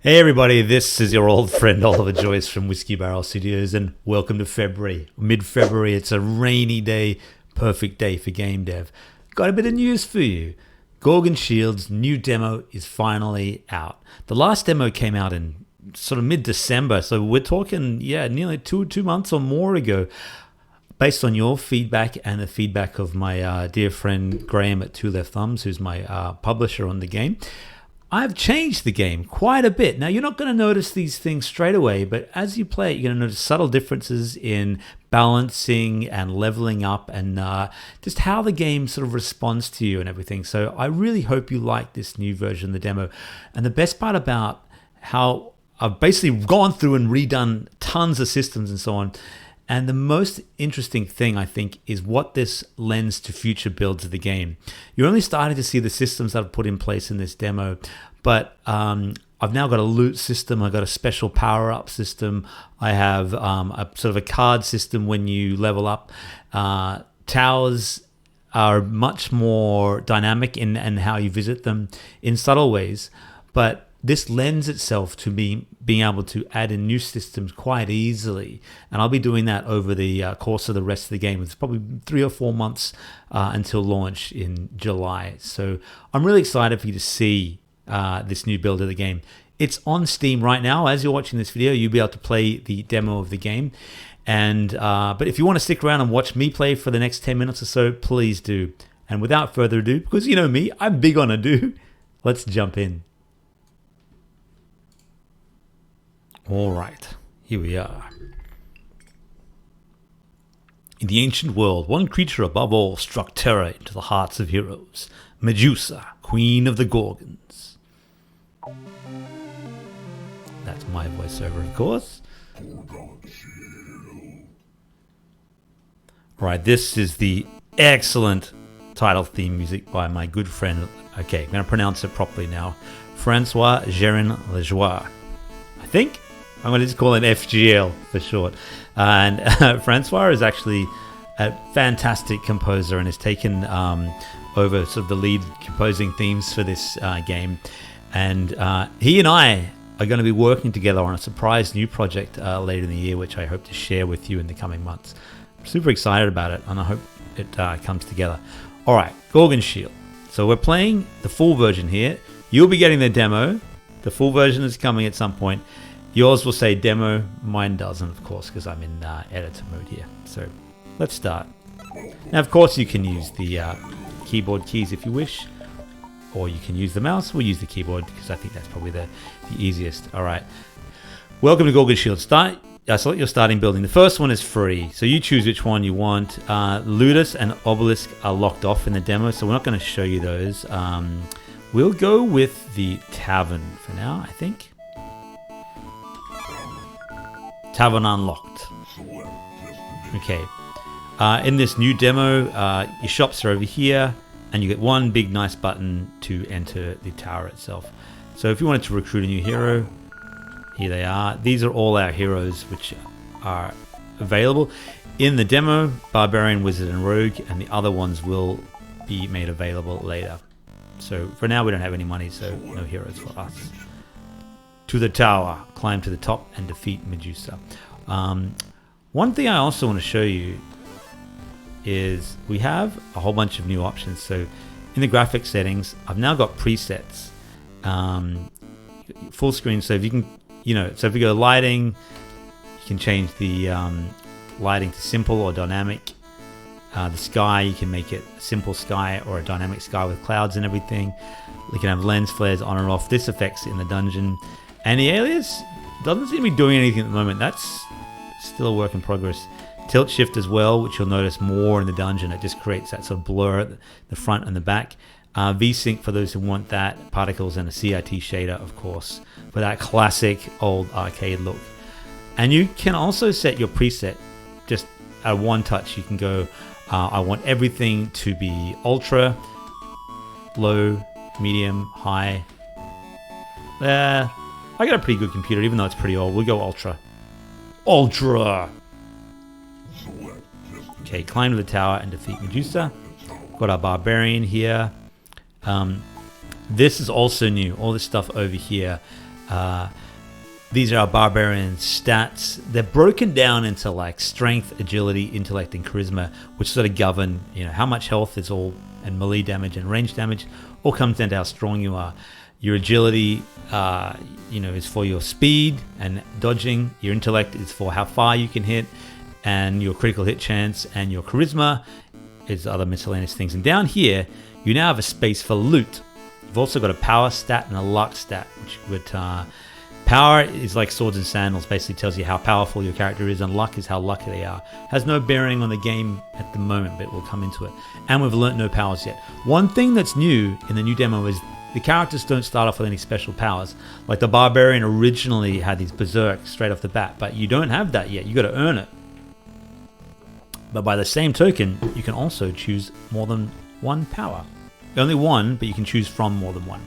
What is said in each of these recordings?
Hey everybody, this is your old friend Oliver Joyce from Whiskeybarrel Studios, and welcome to February. Mid-February, it's a rainy day, perfect day for game dev. Got a bit of news for you. Gorgon Shield's new demo is finally out. The last demo came out in sort of mid-December, so we're talking, nearly two months or more ago. Based on your feedback and the feedback of my dear friend Graham at Two Left Thumbs, who's my publisher on the game, I've changed the game quite a bit. Now, you're not going to notice these things straight away, but as you play it, you're going to notice subtle differences in balancing and leveling up and just how the game sort of responds to you and everything. So I really hope you like this new version of the demo. And the best part about how I've basically gone through and redone tons of systems and so on. And the most interesting thing, I think, is what this lends to future builds of the game. You're only starting to see the systems that I've put in place in this demo, but I've now got a loot system. I've got a special power-up system. I have a sort of a card system when you level up. Towers are much more dynamic in how you visit them in subtle ways, but this lends itself to me being able to add in new systems quite easily. And I'll be doing that over the course of the rest of the game. It's probably 3 or 4 months until launch in July. So I'm really excited for you to see this new build of the game. It's on Steam right now. As you're watching this video, you'll be able to play the demo of the game. And but if you want to stick around and watch me play for the next 10 minutes or so, please do. And without further ado, because you know me, I'm big on ado, let's jump in. All right, here we are. In the ancient world, one creature above all struck terror into the hearts of heroes. Medusa, queen of the Gorgons. That's my voiceover, of course. Right, this is the excellent title theme music by my good friend, okay, I'm going to pronounce it properly now, Francois Gérin-Lejoie. I think I'm going to just call him FGL for short. And Francois is actually a fantastic composer and has taken over sort of the lead composing themes for this game. And he and I are going to be working together on a surprise new project later in the year, which I hope to share with you in the coming months. I'm super excited about it, and I hope it comes together. All right, Gorgon Shield. So we're playing the full version here. You'll be getting the demo. The full version is coming at some point. Yours will say demo, mine doesn't, of course, because I'm in editor mode here. So let's start. Now, of course, you can use the keyboard keys if you wish, or you can use the mouse. We'll use the keyboard because I think that's probably the easiest. All right. Welcome to Gorgon Shield. Select your starting building. The first one is free, so you choose which one you want. Ludus and Obelisk are locked off in the demo, so we're not going to show you those. We'll go with the Tavern for now, I think. Tavern unlocked. Okay. In this new demo, your shops are over here, and you get one big nice button to enter the tower itself. So if you wanted to recruit a new hero, here they are. These are all our heroes which are available. In the demo, Barbarian, Wizard, and Rogue, and the other ones will be made available later. So for now, we don't have any money, so no heroes for us. To the tower, climb to the top and defeat Medusa. One thing I also want to show you is we have a whole bunch of new options. So in the graphic settings, I've now got presets, full screen. So if you can, so if you go lighting, you can change the lighting to simple or dynamic. The sky, you can make it a simple sky or a dynamic sky with clouds and everything. You can have lens flares on and off. This affects in the dungeon. And the alias doesn't seem to be doing anything at the moment. That's still a work in progress. Tilt shift as well, which you'll notice more in the dungeon. It just creates that sort of blur at the front and the back. VSync for those who want that. Particles and a CRT shader, of course, for that classic old arcade look. And you can also set your preset just at one touch. You can go, I want everything to be ultra, low, medium, high. I got a pretty good computer, even though it's pretty old. We'll go ultra. Ultra! Okay, climb to the tower and defeat Medusa. Got our Barbarian here. This is also new. All this stuff over here These are our barbarian stats. They're broken down into like strength, agility, intellect, and charisma, which sort of govern, how much health is all, and melee damage and range damage all comes down to how strong you are. Your agility, is for your speed and dodging. Your intellect is for how far you can hit, and your critical hit chance, and your charisma is other miscellaneous things. And down here, you now have a space for loot. You've also got a power stat and a luck stat, which would power is like swords and sandals, basically tells you how powerful your character is, and luck is how lucky they are. Has no bearing on the game at the moment, but we'll come into it. And we've learnt no powers yet. One thing that's new in the new demo is the characters don't start off with any special powers. Like the barbarian originally had these berserk straight off the bat, but you don't have that yet. You got to earn it. But by the same token, you can also choose more than one power. Only one, but you can choose from more than one.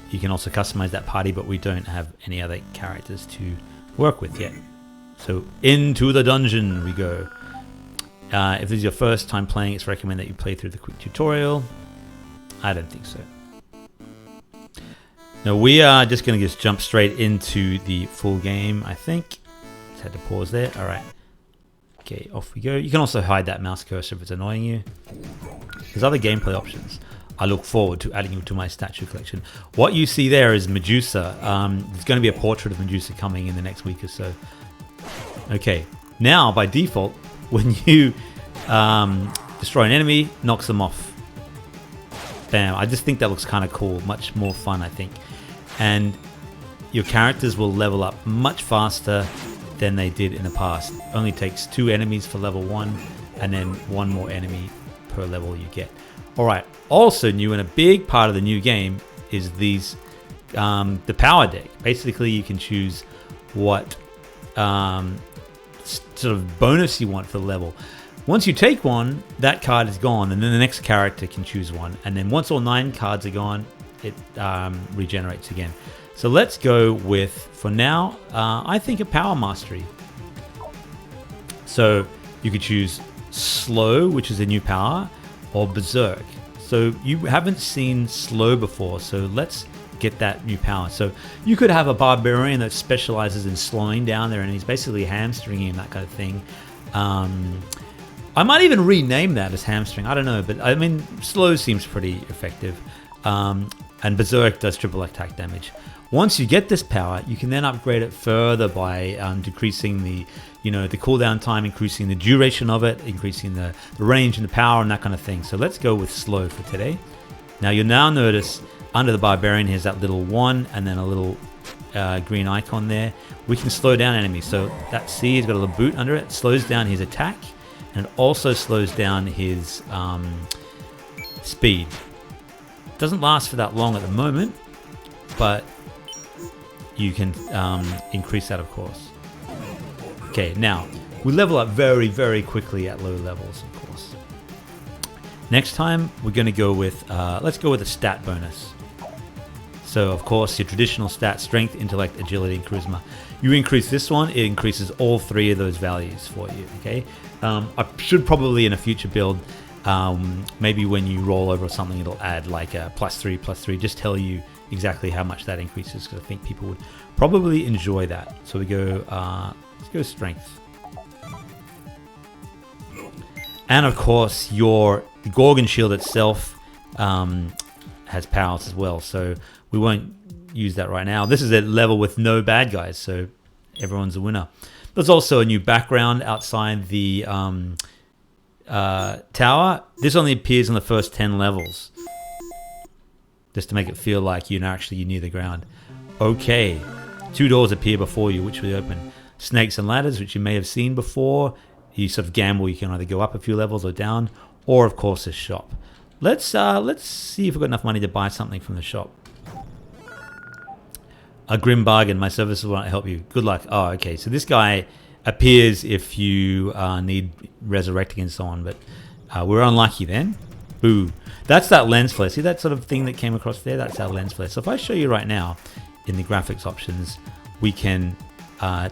You can also customize that party, but we don't have any other characters to work with yet. So into the dungeon we go. If this is your first time playing, it's recommended that you play through the quick tutorial. I don't think so. Now we are just going to just jump straight into the full game, I think. Just had to pause there. All right. Okay, off we go. You can also hide that mouse cursor if it's annoying you. There's other gameplay options. I look forward to adding you to my statue collection. What you see there is Medusa. There's going to be a portrait of Medusa coming in the next week or so. Okay, now by default, when you destroy an enemy, knocks them off. Bam, I just think that looks kind of cool. Much more fun, I think. And your characters will level up much faster than they did in the past. Only takes 2 enemies for level 1, and then 1 more enemy per level you get. Alright, also new and a big part of the new game is these, the power deck. Basically you can choose what sort of bonus you want for the level. Once you take one, that card is gone, and then the next character can choose one. And then once all 9 cards are gone, it regenerates again. So let's go with, for now, I think a power mastery. So you could choose slow, which is a new power, or berserk. So you haven't seen slow before, so let's get that new power. So you could have a barbarian that specializes in slowing down their enemies, basically hamstringing, that kind of thing. I might even rename that as hamstring, I don't know, but I mean slow seems pretty effective. And berserk does triple attack damage. Once you get this power, you can then upgrade it further by decreasing the cooldown time, increasing the duration of it, increasing the range and the power and that kind of thing. So let's go with slow for today. Now you'll now notice under the barbarian here's that little 1 and then a little green icon there. We can slow down enemies. So that C has got a little boot under it. It slows down his attack and it also slows down his speed. It doesn't last for that long at the moment, but you can increase that, of course. Okay, now we level up very, very quickly at low levels, of course. Next time we're going to go with let's go with a stat bonus. So of course your traditional stat: strength, intellect, agility, and charisma. You increase this one, it increases all 3 of those values for you. Okay, I should probably in a future build, maybe when you roll over or something, it'll add like a +3, just tell you exactly how much that increases, because I think people would probably enjoy that. So we go, let's go strength. And of course your Gorgon shield itself has powers as well, so we won't use that right now. This is a level with no bad guys, so everyone's a winner. There's also a new background outside the tower. This only appears on the first 10 levels, just to make it feel like you're near the ground. Okay, 2 doors appear before you, which we open. Snakes and ladders, which you may have seen before. You sort of gamble, you can either go up a few levels or down, or of course a shop. Let's see if we've got enough money to buy something from the shop. A grim bargain, my services will not help you. Good luck. Oh, okay, so this guy appears if you need resurrecting and so on, but we're unlucky then. Boo. That's that lens flare. See that sort of thing that came across there? That's our lens flare. So if I show you right now in the graphics options, we can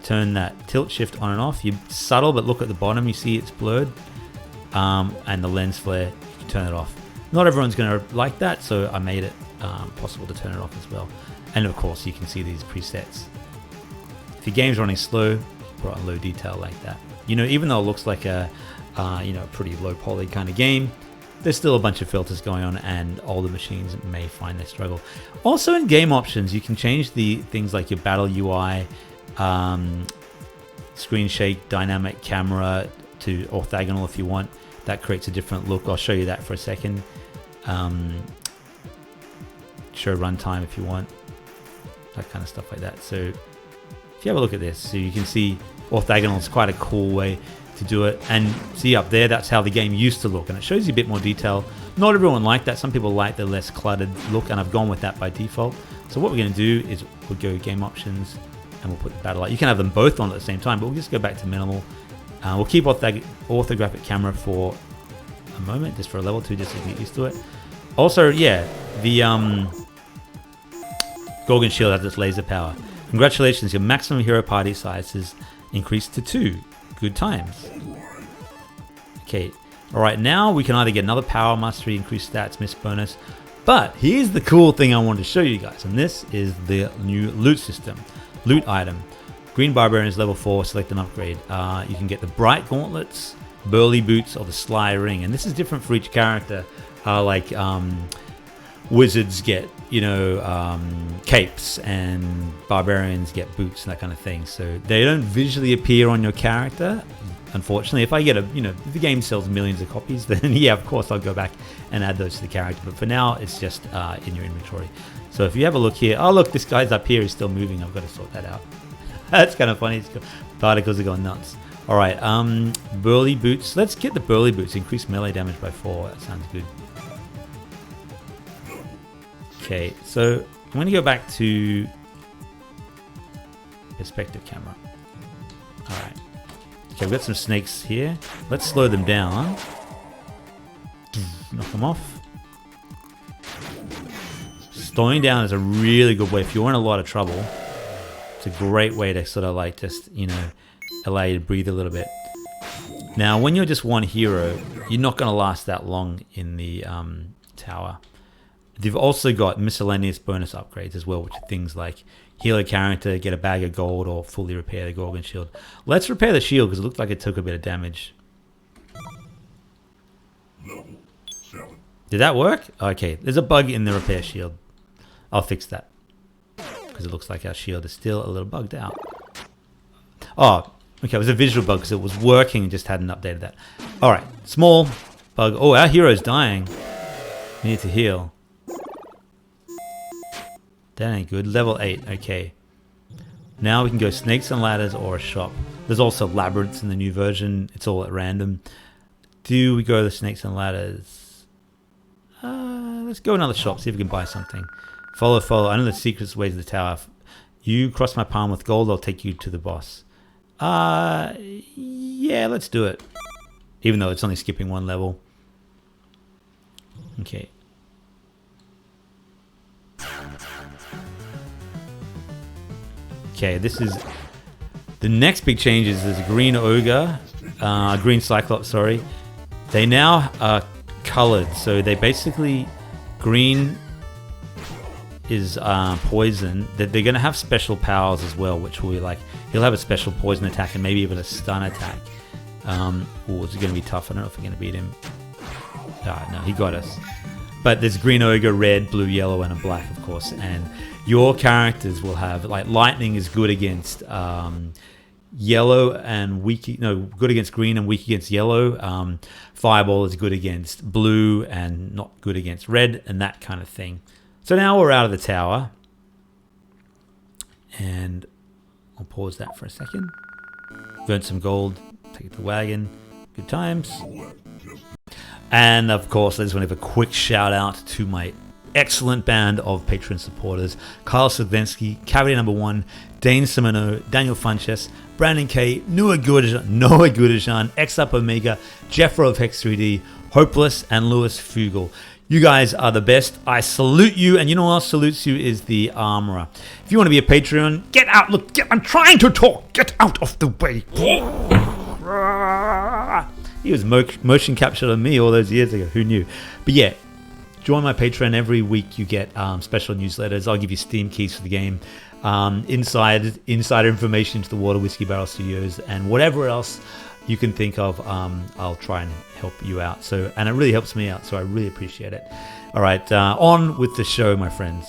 turn that tilt shift on and off. You're subtle, but look at the bottom, you see it's blurred. And the lens flare, you can turn it off. Not everyone's going to like that, so I made it possible to turn it off as well. And of course, you can see these presets. If your game's running slow, put on low detail like that. You know, even though it looks like a pretty low poly kind of game, there's still a bunch of filters going on, and older machines may find they struggle. Also, in game options, you can change the things like your battle UI, screen shake, dynamic camera to orthogonal if you want. That creates a different look. I'll show you that for a second. Show runtime if you want, that kind of stuff like that. So if you have a look at this, so you can see orthogonal is quite a cool way to do it. And see up there, that's how the game used to look, and it shows you a bit more detail. Not everyone liked that. Some people like the less cluttered look, and I've gone with that by default. So what we're going to do is we'll go game options, and we'll put the battle light. You can have them both on at the same time, but we'll just go back to minimal. We'll keep orthographic camera for a moment, just for a level 2, just to get used to it. Also, yeah, the Gorgon shield has its laser power. Congratulations, your maximum hero party size is increased to 2. Good times. Okay, alright, now we can either get another power mastery, increased stats, miss bonus. But here's the cool thing I wanted to show you guys, and this is the new loot system. Loot item. Green Barbarian is level 4, select an upgrade. You can get the Bright Gauntlets, Burly Boots, or the Sly Ring. And this is different for each character. Wizards get, capes, and Barbarians get boots and that kind of thing. So they don't visually appear on your character, unfortunately. If I get if the game sells millions of copies, then yeah, of course I'll go back and add those to the character. But for now, it's just in your inventory. So if you have a look here, oh look, this guy's up here, he's still moving. I've got to sort that out. That's kind of funny. Particles are going nuts. All right, Burly Boots. Let's get the Burly Boots. Increase melee damage by 4. That sounds good. Okay, so I'm going to go back to perspective camera. All right. Okay, we've got some snakes here. Let's slow them down. Knock them off. Slowing down is a really good way if you're in a lot of trouble. It's a great way to sort of like just, allow you to breathe a little bit. Now, when you're just one hero, you're not going to last that long in the tower. They've also got miscellaneous bonus upgrades as well, which are things like heal a character, get a bag of gold, or fully repair the Gorgon shield. Let's repair the shield because it looked like it took a bit of damage. Did that work? Okay, there's a bug in the repair shield. I'll fix that because it looks like our shield is still a little bugged out. Oh, okay, it was a visual bug because it was working and just hadn't updated that. All right, small bug. Oh, our hero's dying. We need to heal. That ain't good. Level 8, okay. Now we can go snakes and ladders or a shop. There's also labyrinths in the new version. It's all at random. Do we go to the snakes and ladders? Let's go another shop, see if we can buy something. Follow. I know the secret ways of the tower. If you cross my palm with gold, I'll take you to the boss. Yeah, let's do it. Even though it's only skipping 1 level. Okay. Okay, this is the next big change. Is there's a green ogre, green cyclops. Sorry, they now are colored. So they basically green is poison. That they're going to have special powers as well, which will be like he'll have a special poison attack and maybe even a stun attack. It's going to be tough. I don't know if we're going to beat him. No, he got us. But there's green ogre, red, blue, yellow, and a black, of course. And your characters will have, like, lightning is good against yellow and weak, good against green and weak against yellow. Fireball is good against blue and not good against red, and that kind of thing. So now we're out of the tower. And I'll pause that for a second. Burn some gold, take the wagon. Good times. And of course, I just want to give a quick shout out to my excellent band of Patreon supporters: Kyle Sylvensky, Cavity Number 1, Dane Simino, Daniel Funches, Brandon K, Noah Gudajan, X Up Omega, Jeffro of Hex 3D, Hopeless, and Lewis Fugel. You guys are the best. I salute you, and you know what else salutes you is the Armorer. If you want to be a Patreon, get out. Look, I'm trying to talk. Get out of the way. He was motion captured on me all those years ago. Who knew? But yeah, join my Patreon. Every week you get special newsletters. I'll give you Steam keys for the game, insider information to the Water Whiskeybarrel Studios, and whatever else you can think of. I'll try and help you out. So, and it really helps me out, so I really appreciate it. All right, on with the show, my friends.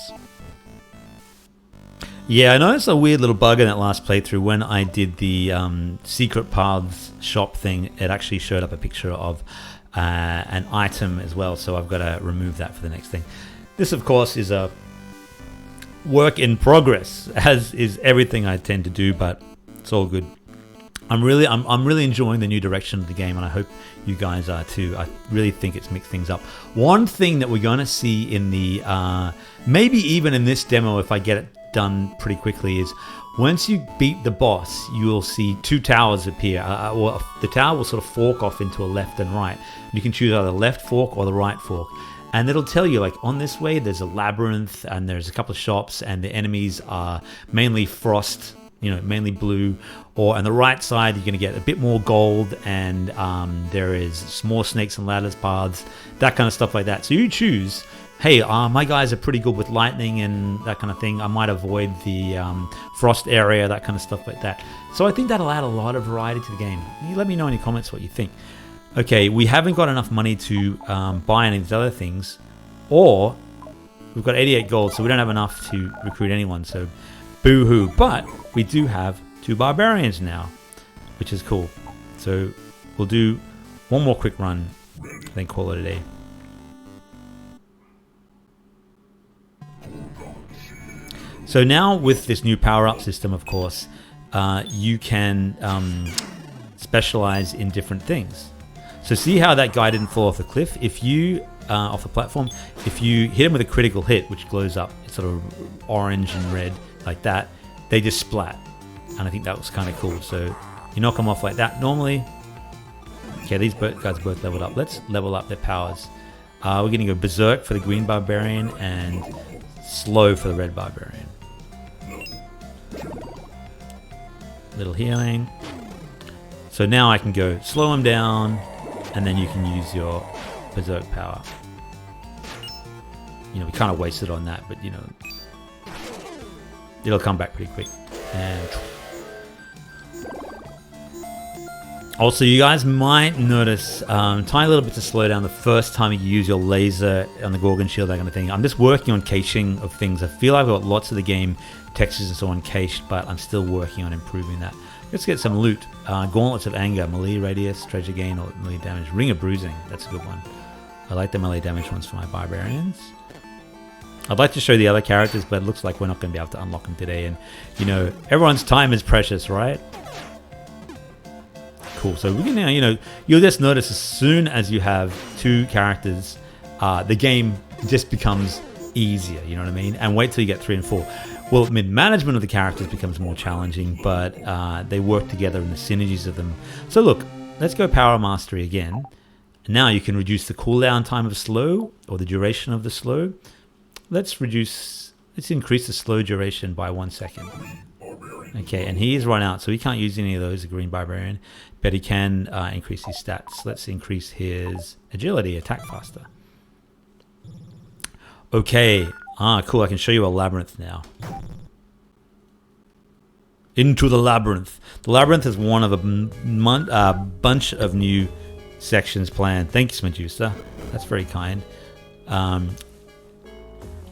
Yeah, I noticed a weird little bug in that last playthrough. When I did the Secret Paths shop thing, it actually showed up a picture of an item as well, so I've got to remove that for the next thing. This, of course, is a work in progress, as is everything I tend to do, but it's all good. I'm really enjoying the new direction of the game, and I hope you guys are too. I really think it's mixed things up. One thing that we're going to see in the maybe even in this demo, if I get it done pretty quickly, is once you beat the boss, you will see two towers appear. Or the tower will sort of fork off into a left and right. You can choose either the left fork or the right fork, and it'll tell you, like, on this way there's a labyrinth and there's a couple of shops, and the enemies are mainly frost, mainly blue. Or on the right side, you're going to get a bit more gold, and there is some more snakes and ladders paths, that kind of stuff like that. So you choose, hey, my guys are pretty good with lightning and that kind of thing. I might avoid the frost area, that kind of stuff like that. So I think that'll add a lot of variety to the game. You let me know in your comments what you think. Okay, we haven't got enough money to buy any of these other things, or we've got 88 gold, so we don't have enough to recruit anyone, so boo-hoo. But we do have 2 barbarians now, which is cool. So we'll do one more quick run, then call it a day. So now with this new power-up system, of course, you can specialize in different things. So see how that guy didn't fall off the cliff? If you, off the platform, if you hit him with a critical hit, which glows up, it's sort of orange and red like that, they just splat. And I think that was kind of cool. So you knock them off like that normally. Okay, these guys both leveled up. Let's level up their powers. We're going to go Berserk for the green barbarian and Slow for the red barbarian. Little healing. So now I can go slow him down, and then you can use your Berserk power. We kind of wasted on that, but it'll come back pretty quick. And also, you guys might notice tiny little bits of slowdown the first time you use your laser on the Gorgon shield, that kind of thing. I'm just working on caching of things. I feel I've got lots of the game textures and so on cached, but I'm still working on improving that. Let's get some loot. Gauntlets of Anger, melee radius, treasure gain, or melee damage. Ring of Bruising, that's a good one. I like the melee damage ones for my barbarians. I'd like to show the other characters, but it looks like we're not going to be able to unlock them today. And, everyone's time is precious, right? Cool. So we can now, you'll just notice as soon as you have 2 characters, the game just becomes easier, you know what I mean? And wait till you get 3 and 4. Well, management of the characters becomes more challenging, but they work together in the synergies of them. So look, let's go Power Mastery again. Now you can reduce the cooldown time of slow, or the duration of the slow. Let's increase the slow duration by 1 second. Okay, and he is run out, so he can't use any of those, the green barbarian, but he can increase his stats. Let's increase his agility, attack faster. Okay, cool, I can show you a labyrinth now. Into the labyrinth. The labyrinth is one of a bunch of new sections planned. Thanks, Medusa. That's very kind.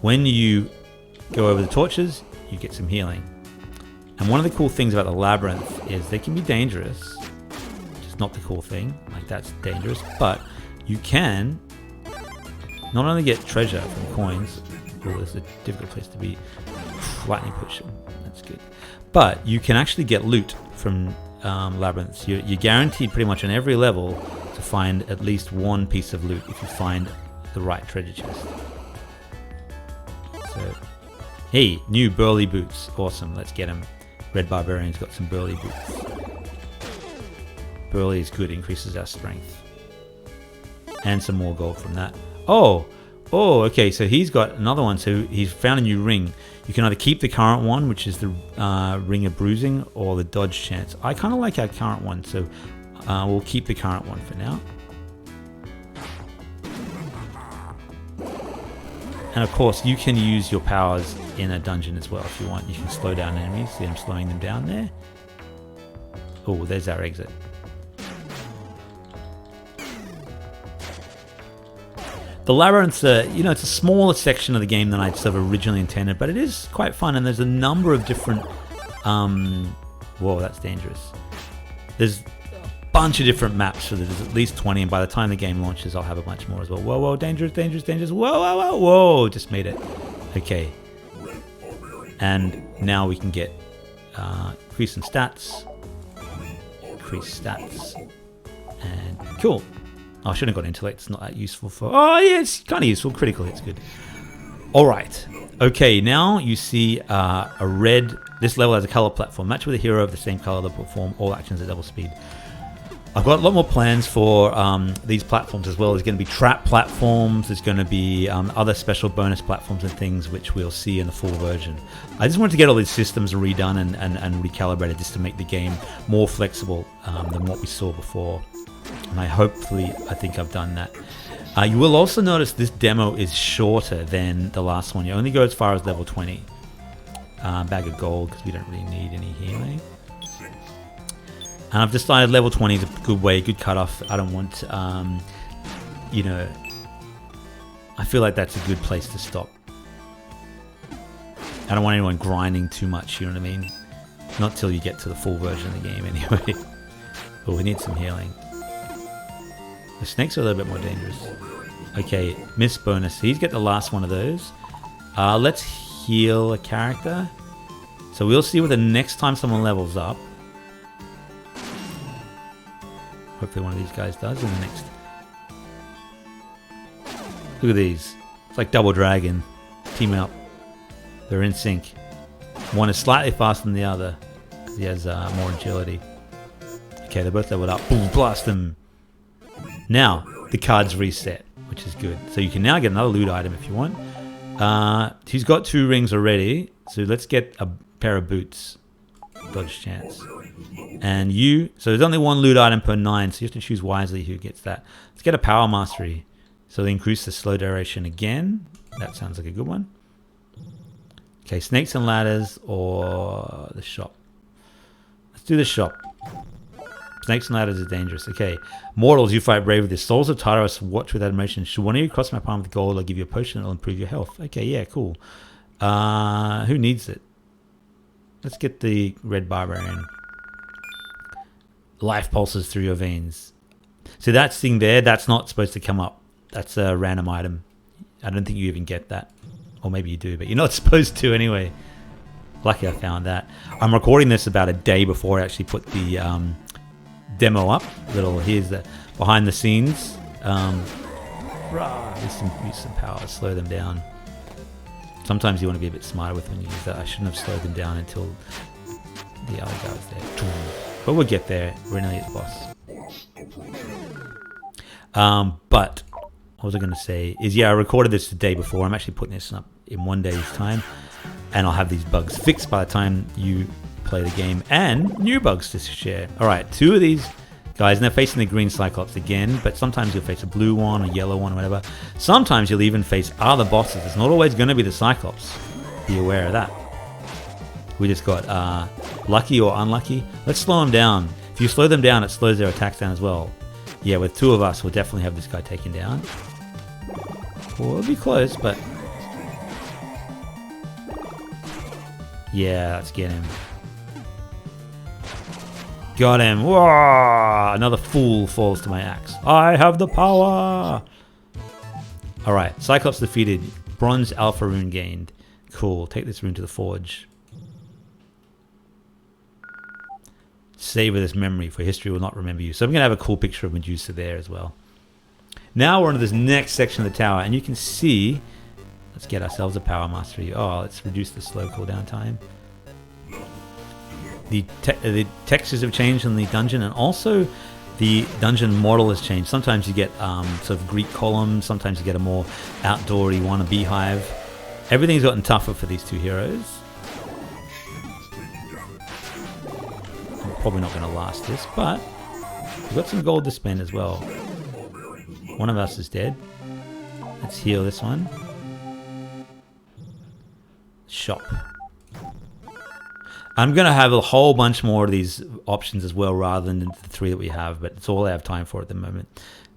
When you go over the torches, you get some healing. And one of the cool things about the labyrinth is they can be dangerous. Just not the cool thing, like that's dangerous, but you can not only get treasure from coins. Oh, this is a difficult place to be. Lightning push, that's good. But you can actually get loot from labyrinths. You're guaranteed pretty much on every level to find at least one piece of loot if you find the right treasure chest. So, hey, new burly boots. Awesome, let's get them. Red Barbarian's got some burly boots. Burly is good, increases our strength. And some more gold from that. Oh, okay, so he's got another one. So he's found a new ring. You can either keep the current one, which is the Ring of Bruising, or the Dodge Chance. I kind of like our current one, so we'll keep the current one for now. And of course, you can use your powers in a dungeon as well if you want. You can slow down enemies. See I'm slowing them down there. Oh, there's our exit. The labyrinth's it's a smaller section of the game than I sort of originally intended, but it is quite fun, and there's a number of different whoa, that's dangerous. There's a bunch of different maps, so there's at least 20, and by the time the game launches I'll have a bunch more as well. Whoa, whoa, dangerous, dangerous, dangerous. Whoa, whoa, whoa, whoa, just made it. Okay. And now we can get increase in stats. Increase stats. And cool. Oh, I shouldn't have got intellect. It's not that useful for... Oh, yeah, it's kind of useful. Critical hit's good. All right. Okay, now you see a red... This level has a color platform. Match with a hero of the same color that perform all actions at double speed. I've got a lot more plans for these platforms as well. There's going to be trap platforms. There's going to be other special bonus platforms and things which we'll see in the full version. I just wanted to get all these systems redone and recalibrated just to make the game more flexible than what we saw before. And I think I've done that. You will also notice this demo is shorter than the last one. You only go as far as level 20. Bag of gold, because we don't really need any healing. And I've decided level 20 is a good way, good cutoff. I don't want, I feel like that's a good place to stop. I don't want anyone grinding too much, you know what I mean? Not till you get to the full version of the game anyway. But we need some healing. The snakes are a little bit more dangerous. Okay, miss bonus. He's get the last one of those. Let's heal a character. So we'll see what the next time someone levels up. Hopefully one of these guys does in the next. Look at these. It's like Double Dragon. Team up. They're in sync. One is slightly faster than the other because he has more agility. Okay, they're both leveled up. Boom, blast them. Now, the cards reset, which is good. So you can now get another loot item if you want. He's got 2 rings already. So let's get a pair of boots. Dodge chance. And so there's only 1 loot item per 9, so you have to choose wisely who gets that. Let's get a power mastery. So they increase the slow duration again. That sounds like a good one. Okay, snakes and ladders or the shop. Let's do the shop. Snakes and ladders are dangerous. Okay. Mortals, you fight bravely. The souls of Tartarus watch with admiration. Should one of you cross my palm with gold, I'll give you a potion that'll improve your health. Okay, yeah, cool. Who needs it? Let's get the red barbarian. Life pulses through your veins. So that thing there, that's not supposed to come up. That's a random item. I don't think you even get that. Or maybe you do, but you're not supposed to anyway. Lucky I found that. I'm recording this about a day before I actually put the demo up. Here's the behind the scenes. Use some power, slow them down. Sometimes you want to be a bit smarter with when you use that. I shouldn't have slowed them down until the other guy was there. But we'll get there. We're nearly at the boss. But what was I going to say is, I recorded this the day before. I'm actually putting this up in 1 day's time, and I'll have these bugs fixed by the time you play the game, and new bugs to share. All right, 2 of these guys, and they're facing the green Cyclops again, but sometimes you'll face a blue one, a yellow one, or whatever. Sometimes you'll even face other bosses. It's not always going to be the Cyclops. Be aware of that. We just got lucky or unlucky. Let's slow them down. If you slow them down, it slows their attacks down as well. Yeah, with 2 of us, we'll definitely have this guy taken down. Well, it'll be close, but... yeah, let's get him. Got him. Whoa! Another fool falls to my axe. I have the power! Alright, Cyclops defeated. Bronze Alpha rune gained. Cool, take this rune to the forge. Savor this memory, for history will not remember you. So I'm going to have a cool picture of Medusa there as well. Now we're into this next section of the tower, and you can see... let's get ourselves a power mastery. Oh, let's reduce the slow cooldown time. The textures have changed in the dungeon, and also the dungeon model has changed. Sometimes you get sort of Greek columns, sometimes you get a more outdoory one, a beehive. Everything's gotten tougher for these 2 heroes. I'm probably not going to last this, but we've got some gold to spend as well. One of us is dead. Let's heal this one. shop. I'm going to have a whole bunch more of these options as well, rather than the 3 that we have, but it's all I have time for at the moment.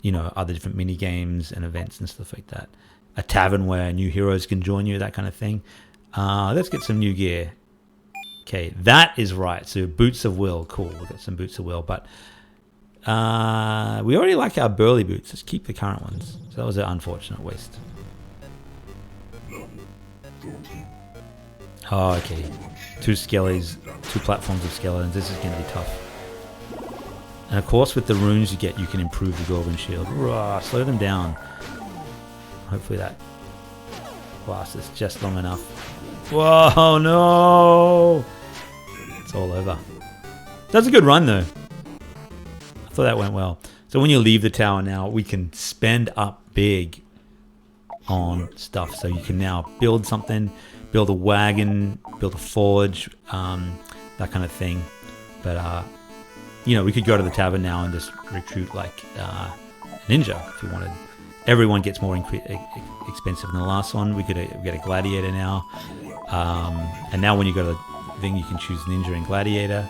You know, other different mini games and events and stuff like that. A tavern where new heroes can join you, that kind of thing. Let's get some new gear. Okay, that is right. So boots of will, cool. We've got some boots of will, but we already like our burly boots. Let's keep the current ones. So that was an unfortunate waste. Oh, okay. 2 skellies, 2 platforms of skeletons. This is going to be tough. And of course, with the runes you get, you can improve the Gorgon shield. Rah, slow them down. Hopefully that lasts us just long enough. Whoa, no! It's all over. That's a good run, though. I thought that went well. So when you leave the tower now, we can spend up big on stuff. So you can now build something, build a wagon, build a forge, that kind of thing. But, you know, we could go to the tavern now and just recruit like a ninja if you wanted. Everyone gets more expensive than the last one. We get a gladiator now. And now when you go to the thing, you can choose ninja and gladiator.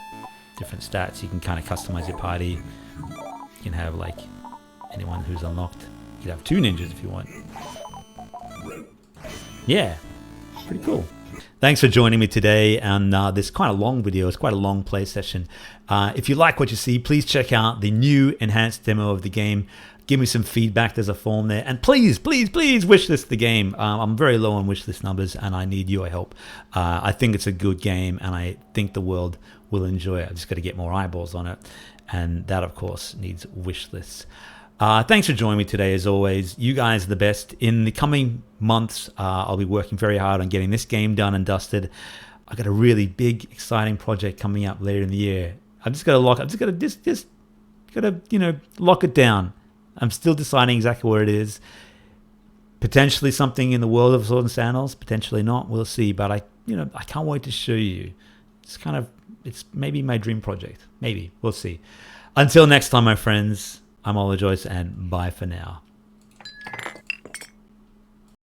Different stats. You can kind of customize your party. You can have like anyone who's unlocked. You can have 2 ninjas if you want. Yeah, pretty cool. Thanks for joining me today on this kind of long video. It's quite a long play session. If you like what you see, please check out the new enhanced demo of the game. Give me some feedback. There's a form there. And please, please, please wishlist the game. I'm very low on wishlist numbers and I need your help. I think it's a good game and I think the world will enjoy it. I've just got to get more eyeballs on it. And that, of course, needs wish lists. Thanks for joining me today, as always. You guys are the best. In the coming months, I'll be working very hard on getting this game done and dusted. I've got a really big, exciting project coming up later in the year. I'm just gotta lock it down. I'm still deciding exactly what it is. Potentially something in the world of Sword and Sandals, potentially not. We'll see. But I can't wait to show you. It's maybe my dream project. Maybe. We'll see. Until next time, my friends, I'm Oliver Joyce, and bye for now.